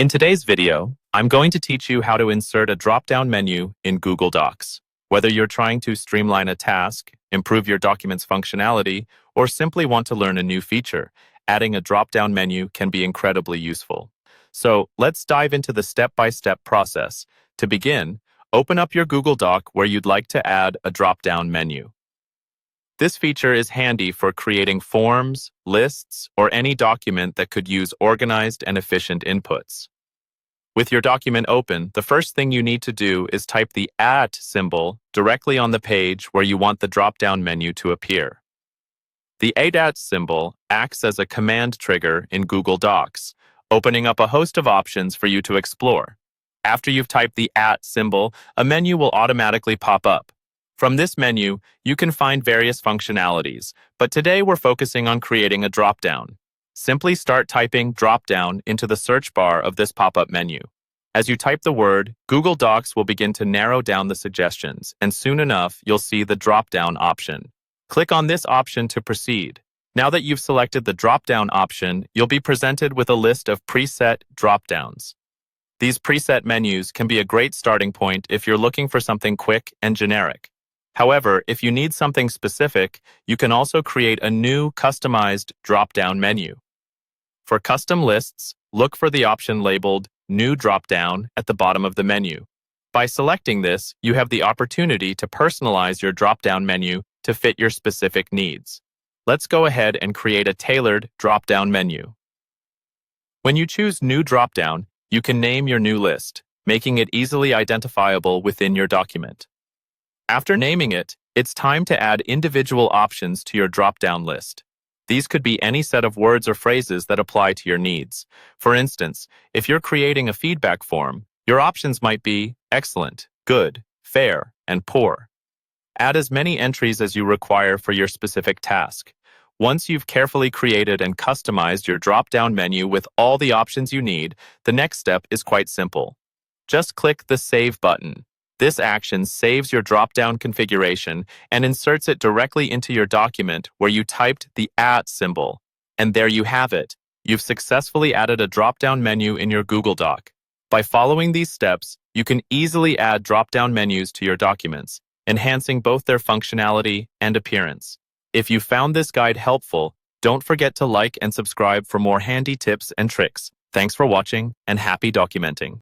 In today's video, I'm going to teach you how to insert a drop-down menu in Google Docs. Whether you're trying to streamline a task, improve your document's functionality, or simply want to learn a new feature, adding a drop-down menu can be incredibly useful. So let's dive into the step-by-step process. To begin, open up your Google Doc where you'd like to add a drop-down menu. This feature is handy for creating forms, lists, or any document that could use organized and efficient inputs. With your document open, the first thing you need to do is type the @ symbol directly on the page where you want the drop-down menu to appear. The @ symbol acts as a command trigger in Google Docs, opening up a host of options for you to explore. After you've typed the @ symbol, a menu will automatically pop up. From this menu, you can find various functionalities, but today we're focusing on creating a drop-down. Simply start typing drop-down into the search bar of this pop-up menu. As you type the word, Google Docs will begin to narrow down the suggestions, and soon enough, you'll see the drop-down option. Click on this option to proceed. Now that you've selected the drop-down option, you'll be presented with a list of preset drop-downs. These preset menus can be a great starting point if you're looking for something quick and generic. However, if you need something specific, you can also create a new customized drop-down menu. For custom lists, look for the option labeled New Drop-Down at the bottom of the menu. By selecting this, you have the opportunity to personalize your drop-down menu to fit your specific needs. Let's go ahead and create a tailored drop-down menu. When you choose New Drop-Down, you can name your new list, making it easily identifiable within your document. After naming it, it's time to add individual options to your drop-down list. These could be any set of words or phrases that apply to your needs. For instance, if you're creating a feedback form, your options might be excellent, good, fair, and poor. Add as many entries as you require for your specific task. Once you've carefully created and customized your drop-down menu with all the options you need, the next step is quite simple. Just click the Save button. This action saves your drop-down configuration and inserts it directly into your document where you typed the @ symbol. And there you have it. You've successfully added a drop-down menu in your Google Doc. By following these steps, you can easily add drop-down menus to your documents, enhancing both their functionality and appearance. If you found this guide helpful, don't forget to like and subscribe for more handy tips and tricks. Thanks for watching, and happy documenting.